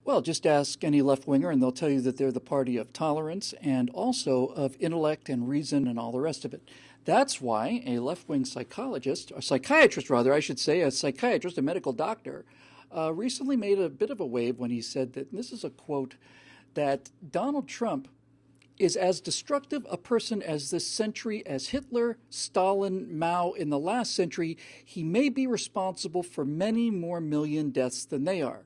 Well, just ask any left-winger and they'll tell you that they're the party of tolerance and also of intellect and reason and all the rest of it. That's why a left-wing psychologist, or psychiatrist rather, I should say, a psychiatrist, a medical doctor, recently made a bit of a wave when he said that, and this is a quote, that Donald Trump is as destructive a person as this century as Hitler, Stalin, Mao in the last century. He may be responsible for many more million deaths than they are.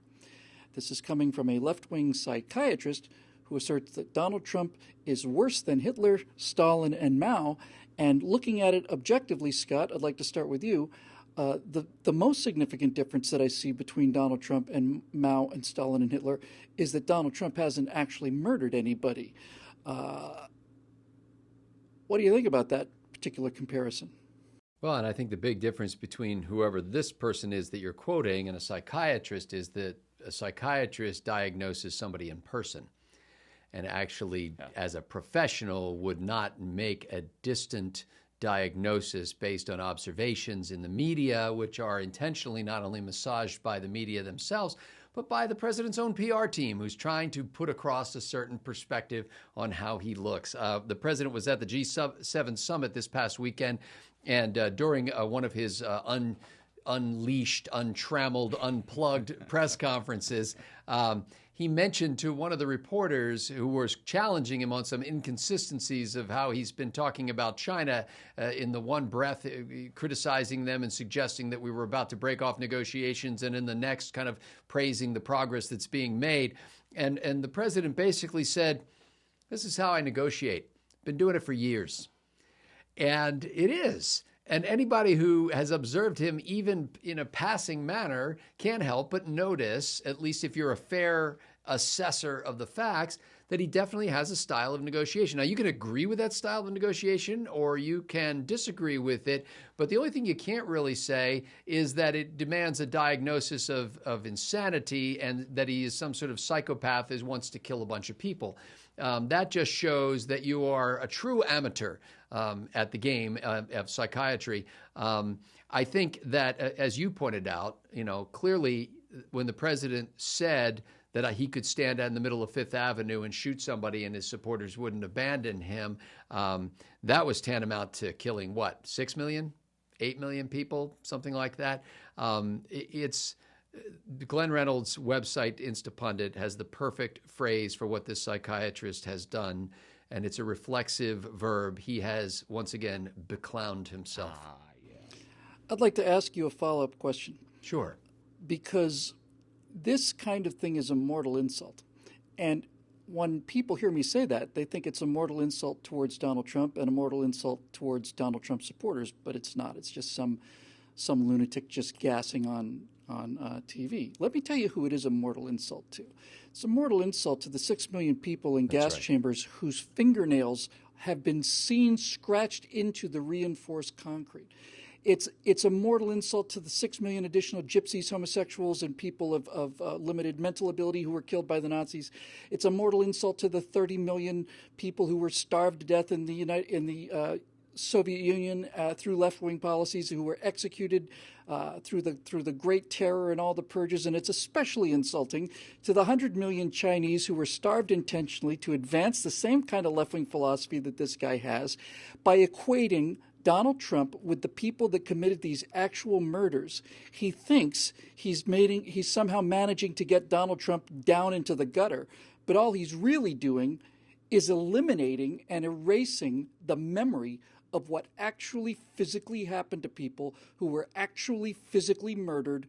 This is coming from a left-wing psychiatrist who asserts that Donald Trump is worse than Hitler, Stalin, and Mao. And looking at it objectively, Scott, I'd like to start with you. The most significant difference that I see between Donald Trump and Mao and Stalin and Hitler is that Donald Trump hasn't actually murdered anybody. What do you think about that particular comparison? Well, and I think the big difference between whoever this person is that you're quoting and a psychiatrist is that a psychiatrist diagnoses somebody in person and actually, as a professional, would not make a distant diagnosis based on observations in the media, which are intentionally not only massaged by the media themselves, but by the president's own PR team, who's trying to put across a certain perspective on how he looks. The president was at the G7 summit this past weekend, and during one of his unleashed, untrammeled, unplugged press conferences, he mentioned to one of the reporters who was challenging him on some inconsistencies of how he's been talking about China in the one breath, criticizing them and suggesting that we were about to break off negotiations, and in the next kind of praising the progress that's being made. And the president basically said, "This is how I negotiate. Been doing it for years." And it is. And anybody who has observed him, even in a passing manner, can't help but notice, at least if you're a fair assessor of the facts, that he definitely has a style of negotiation. Now, you can agree with that style of negotiation or you can disagree with it, but the only thing you can't really say is that it demands a diagnosis of insanity and that he is some sort of psychopath who wants to kill a bunch of people. That just shows that you are a true amateur at the game of psychiatry. I think that, as you pointed out, clearly when the president said that he could stand out in the middle of Fifth Avenue and shoot somebody and his supporters wouldn't abandon him, that was tantamount to killing, 6 million, 8 million people, something like that. It's Glenn Reynolds' website, Instapundit, has the perfect phrase for what this psychiatrist has done, and it's a reflexive verb. He has, once again, beclowned himself. I'd like to ask you a follow-up question. Sure. Because this kind of thing is a mortal insult. And when people hear me say that, they think it's a mortal insult towards Donald Trump and a mortal insult towards Donald Trump supporters, but it's not. It's just some lunatic just gassing on TV. Let me tell you who it is a mortal insult to. It's a mortal insult to the 6 million people in gas chambers whose fingernails have been seen scratched into the reinforced concrete. It's a mortal insult to the 6 million additional gypsies, homosexuals, and people of limited mental ability who were killed by the Nazis. It's a mortal insult to the 30 million people who were starved to death in the Soviet Union through left-wing policies, who were executed through the Great Terror and all the purges. And it's especially insulting to the 100 million Chinese who were starved intentionally to advance the same kind of left-wing philosophy that this guy has by equating Donald Trump with the people that committed these actual murders. He thinks he's somehow managing to get Donald Trump down into the gutter, but all he's really doing is eliminating and erasing the memory of what actually physically happened to people who were actually physically murdered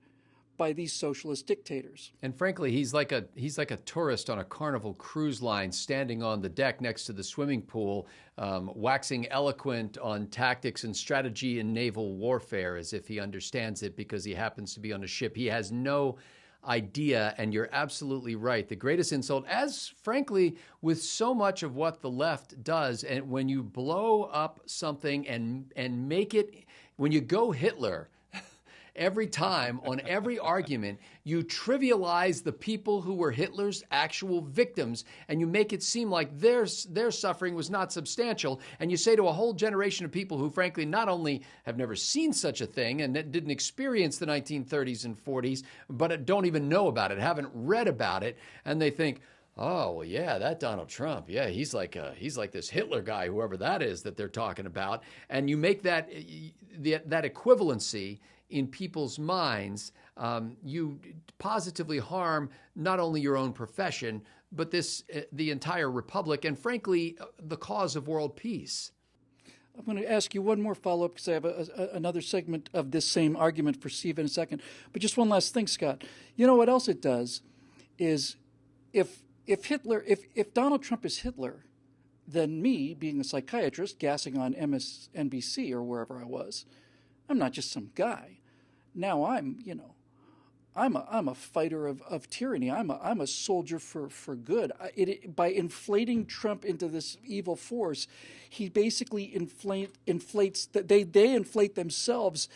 by these socialist dictators. And frankly, he's like a tourist on a Carnival cruise line, standing on the deck next to the swimming pool, waxing eloquent on tactics and strategy in naval warfare, as if he understands it because he happens to be on a ship. He has no idea, and you're absolutely right. The greatest insult, as frankly with so much of what the left does, and when you blow up something and make it, when you go Hitler every time on every argument, you trivialize the people who were Hitler's actual victims, and you make it seem like their suffering was not substantial. And you say to a whole generation of people who, frankly, not only have never seen such a thing and didn't experience the 1930s and 40s, but don't even know about it, haven't read about it, and they think, oh, well, yeah, that Donald Trump, yeah, he's like this Hitler guy, whoever that is that they're talking about. And you make that equivalency in people's minds. You positively harm not only your own profession, but the entire republic, and frankly, the cause of world peace. I'm going to ask you one more follow-up because I have another segment of this same argument for Steve in a second. But just one last thing, Scott. You know what else it does is if Donald Trump is Hitler, then me, being a psychiatrist, gassing on MSNBC or wherever I was, I'm not just some guy. Now I'm a fighter of tyranny. I'm a soldier for good. By inflating Trump into this evil force, he basically inflates that they inflate themselves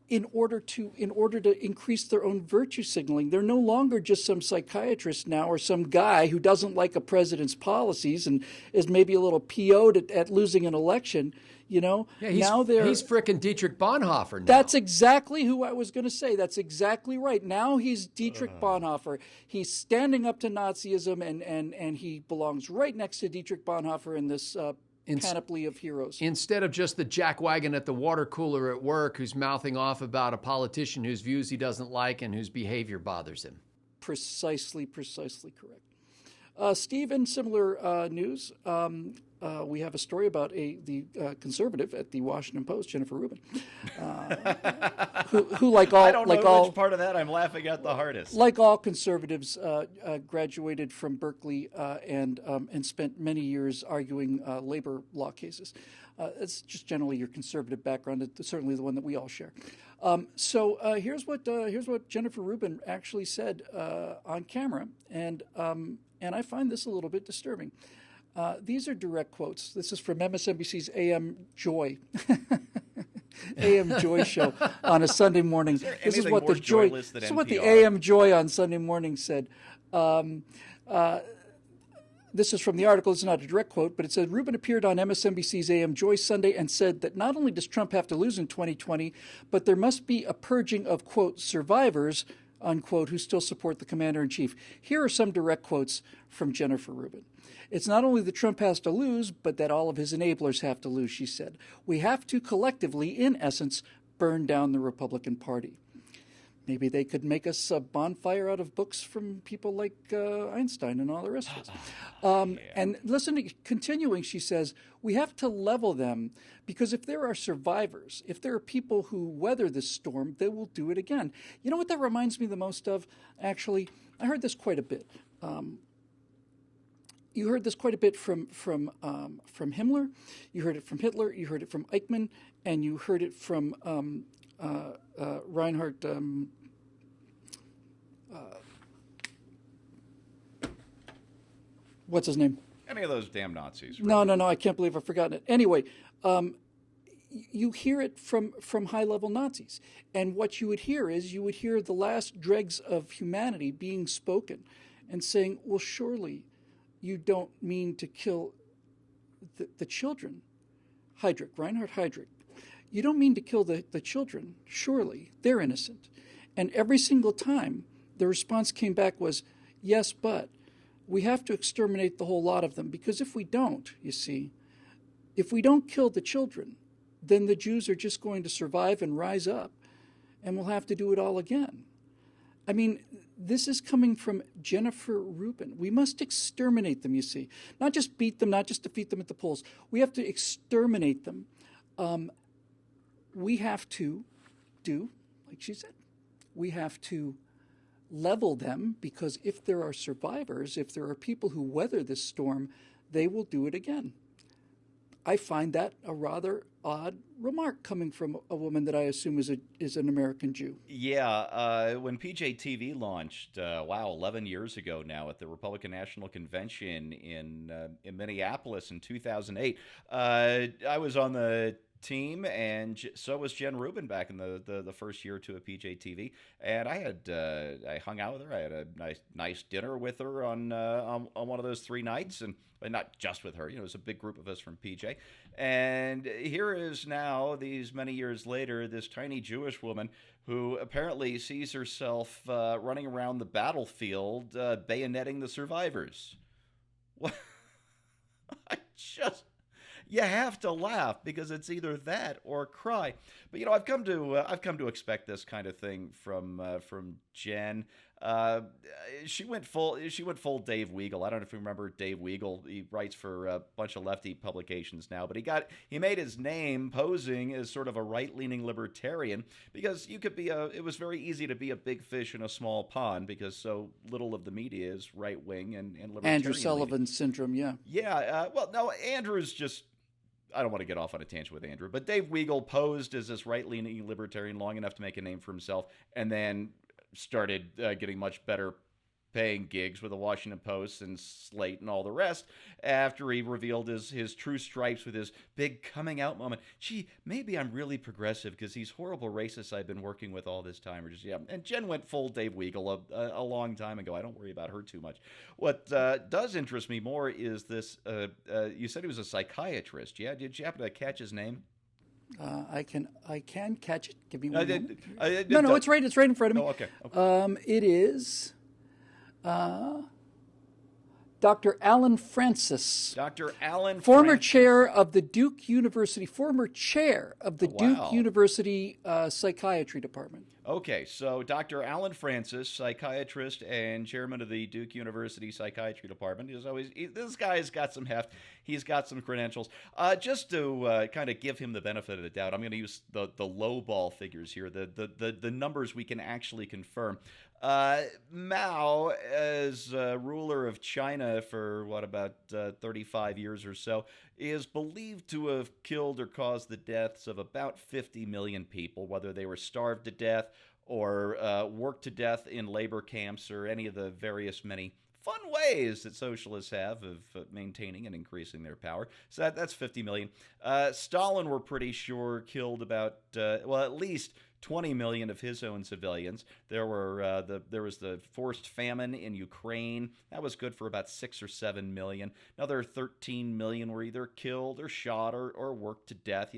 in order to increase their own virtue signaling. They're no longer just some psychiatrist now or some guy who doesn't like a president's policies and is maybe a little PO'd at losing an election. Yeah, he's frickin' Dietrich Bonhoeffer now. That's exactly who I was going to say. That's exactly right. Now he's Dietrich Bonhoeffer. He's standing up to Nazism, and he belongs right next to Dietrich Bonhoeffer in this panoply of heroes. Instead of just the jackwagon at the water cooler at work who's mouthing off about a politician whose views he doesn't like and whose behavior bothers him. Precisely correct. Steve, in similar news, we have a story about the conservative at the Washington Post, Jennifer Rubin, who like all I don't know which part of that I'm laughing at the hardest. Like all conservatives, graduated from Berkeley and spent many years arguing labor law cases. It's just generally your conservative background. It's certainly the one that we all share. So here's what Jennifer Rubin actually said on camera, and I find this a little bit disturbing. These are direct quotes. This is from MSNBC's AM Joy. AM Joy show on a Sunday morning. This is what the AM Joy on Sunday morning said. This is from the article. It's not a direct quote, but it said, Rubin appeared on MSNBC's AM Joy Sunday and said that not only does Trump have to lose in 2020, but there must be a purging of, quote, survivors, unquote, who still support the commander-in-chief. Here are some direct quotes from Jennifer Rubin. It's not only that Trump has to lose, but that all of his enablers have to lose, she said. We have to collectively, in essence, burn down the Republican Party. Maybe they could make us a bonfire out of books from people like Einstein and all the rest of us. And listen, continuing, she says, we have to level them because if there are survivors, if there are people who weather this storm, they will do it again. You know what that reminds me the most of? Actually, I heard this quite a bit. You heard this quite a bit from Himmler. You heard it from Hitler. You heard it from Eichmann, and you heard it from Reinhard. What's his name? Any of those damn Nazis. Really. No. I can't believe I've forgotten it. Anyway, you hear it from high-level Nazis. And what you would hear is you would hear the last dregs of humanity being spoken and saying, well, surely you don't mean to kill the children. Reinhard Heydrich. You don't mean to kill the children. Surely they're innocent. And every single time the response came back was, yes, but we have to exterminate the whole lot of them. Because if we don't, you see, if we don't kill the children, then the Jews are just going to survive and rise up, and we'll have to do it all again. I mean, this is coming from Jennifer Rubin. We must exterminate them, you see. Not just beat them, not just defeat them at the polls. We have to exterminate them. We have to do, like she said, we have to level them, because if there are survivors, if there are people who weather this storm, they will do it again. I find that a rather odd remark coming from a woman that I assume is an American Jew. Yeah, when PJTV launched, 11 years ago now at the Republican National Convention in Minneapolis in 2008, I was on the team, and so was Jen Rubin back in the first year or two of PJTV. And I hung out with her. I had a nice dinner with her on one of those 3 nights, and not just with her. It was a big group of us from PJ. And here is now, these many years later, this tiny Jewish woman who apparently sees herself running around the battlefield bayoneting the survivors. What? I just... You have to laugh because it's either that or cry. But I've come to expect this kind of thing from Jen. She went full Dave Weigel. I don't know if you remember Dave Weigel. He writes for a bunch of lefty publications now, but he made his name posing as sort of a right-leaning libertarian because it was very easy to be a big fish in a small pond because so little of the media is right-wing and libertarian. Andrew Sullivan syndrome, yeah. Yeah, well, no, Andrew's just... I don't want to get off on a tangent with Andrew, but Dave Weigel posed as this right-leaning libertarian long enough to make a name for himself, and then started getting much better paying gigs with the Washington Post and Slate and all the rest after he revealed his true stripes with his big coming out moment. Gee, maybe I'm really progressive because these horrible racists I've been working with all this time are just, yeah. And Jen went full Dave Weigel a long time ago. I don't worry about her too much. What does interest me more is this, you said he was a psychiatrist, yeah? Did you happen to catch his name? I can catch it. Give me one moment. No, it's right in front of me. Oh, okay. It is... Dr. Alan Francis. Dr. Alan former Francis. chair of the Duke University Psychiatry Department. Okay, so Dr. Alan Francis, psychiatrist and chairman of the Duke University Psychiatry Department, this guy's got some heft. He's got some credentials. Just to kind of give him the benefit of the doubt, I'm going to use the low ball figures here, the numbers we can actually confirm. Mao, as ruler of China for about 35 years or so, is believed to have killed or caused the deaths of about 50 million people, whether they were starved to death or worked to death in labor camps or any of the various many fun ways that socialists have of maintaining and increasing their power. So that's 50 million. Stalin, we're pretty sure, killed about, at least 20 million of his own civilians. There was the forced famine in Ukraine. That was good for about 6 or 7 million. Another 13 million were either killed or shot or worked to death.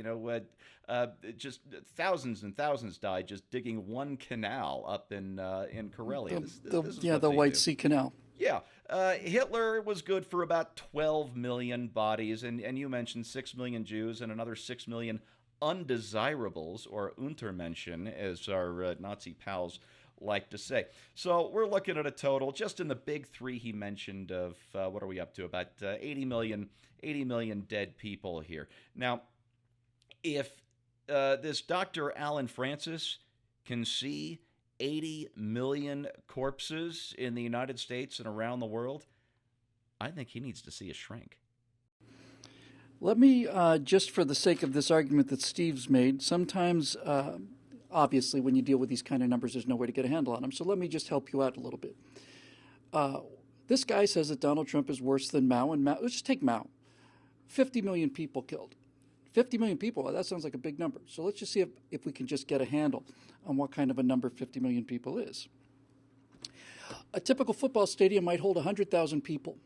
Just thousands and thousands died just digging one canal up in Karelia. The White Sea Canal. Yeah. Hitler was good for about 12 million bodies, and you mentioned 6 million Jews and another 6 million undesirables, or Untermenschen, as our Nazi pals like to say. So we're looking at a total, just in the big three he mentioned, of, what are we up to, about 80 million dead people here. Now, if this Dr. Alan Francis can see 80 million corpses in the United States and around the world, I think he needs to see a shrink. Let me, just for the sake of this argument that Steve's made, sometimes, obviously, when you deal with these kind of numbers, there's no way to get a handle on them. So let me just help you out a little bit. This guy says that Donald Trump is worse than Mao. And Mao, let's just take Mao. 50 million people killed. 50 million people, that sounds like a big number. So let's just see if we can just get a handle on what kind of a number 50 million people is. A typical football stadium might hold 100,000 people.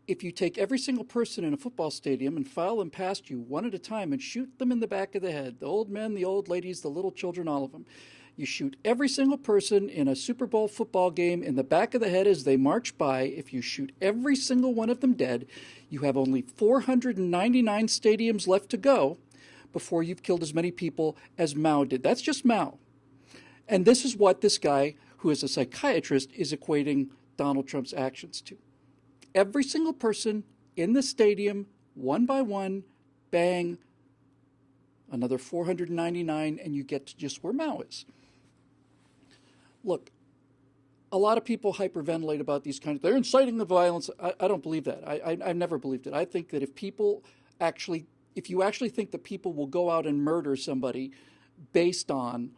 If you take every single person in a football stadium and file them past you one at a time and shoot them in the back of the head, the old men, the old ladies, the little children, all of them, you shoot every single person in a Super Bowl football game in the back of the head as they march by. If you shoot every single one of them dead, you have only 499 stadiums left to go before you've killed as many people as Mao did. That's just Mao. And this is what this guy, who is a psychiatrist, is equating Donald Trump's actions to. Every single person in the stadium, one by one, bang, another 499, and you get to just where Mao is. Look, a lot of people hyperventilate about these kinds of, they're inciting the violence. I don't believe that. I've never believed it. I think that if you actually think that people will go out and murder somebody based on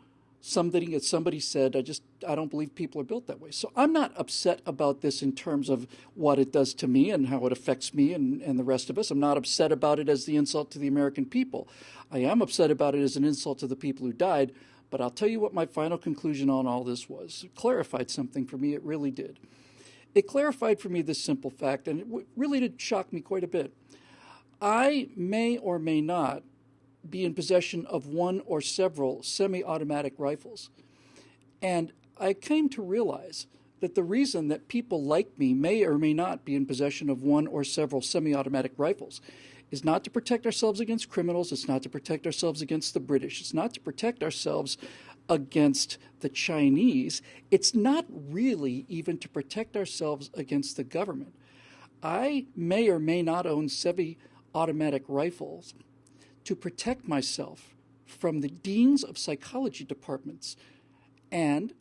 somebody said, I don't believe people are built that way. So I'm not upset about this in terms of what it does to me and how it affects me and the rest of us. I'm not upset about it as the insult to the American people. I am upset about it as an insult to the people who died, but I'll tell you what my final conclusion on all this was. It clarified something for me. It really did. It clarified for me this simple fact, and it really did shock me quite a bit. I may or may not be in possession of one or several semi-automatic rifles. And I came to realize that the reason that people like me may or may not be in possession of one or several semi-automatic rifles is not to protect ourselves against criminals. It's not to protect ourselves against the British. It's not to protect ourselves against the Chinese. It's not really even to protect ourselves against the government. I may or may not own semi-automatic rifles to protect myself from the deans of psychology departments and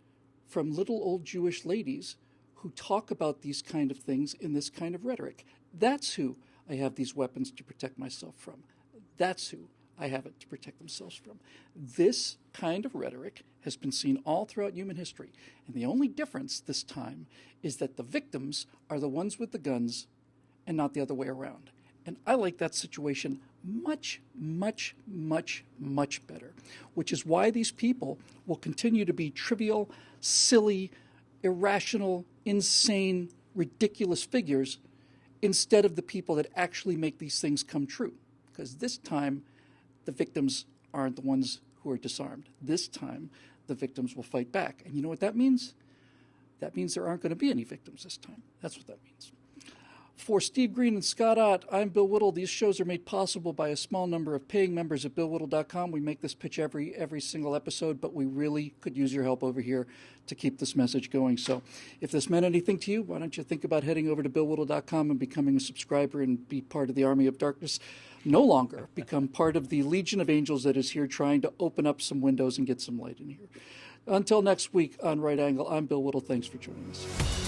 from little old Jewish ladies who talk about these kind of things in this kind of rhetoric. That's who I have these weapons to protect myself from. That's who I have it to protect themselves from. This kind of rhetoric has been seen all throughout human history. And the only difference this time is that the victims are the ones with the guns and not the other way around. And I like that situation much, much, much, much better, which is why these people will continue to be trivial, silly, irrational, insane, ridiculous figures instead of the people that actually make these things come true. Because this time, the victims aren't the ones who are disarmed. This time, the victims will fight back. And you know what that means? That means there aren't going to be any victims this time. That's what that means. For Steve Green and Scott Ott, I'm Bill Whittle. These shows are made possible by a small number of paying members at BillWhittle.com. We make this pitch every single episode, but we really could use your help over here to keep this message going. So if this meant anything to you, why don't you think about heading over to BillWhittle.com and becoming a subscriber and be part of the Army of Darkness? No longer become part of the Legion of Angels that is here trying to open up some windows and get some light in here. Until next week on Right Angle, I'm Bill Whittle. Thanks for joining us.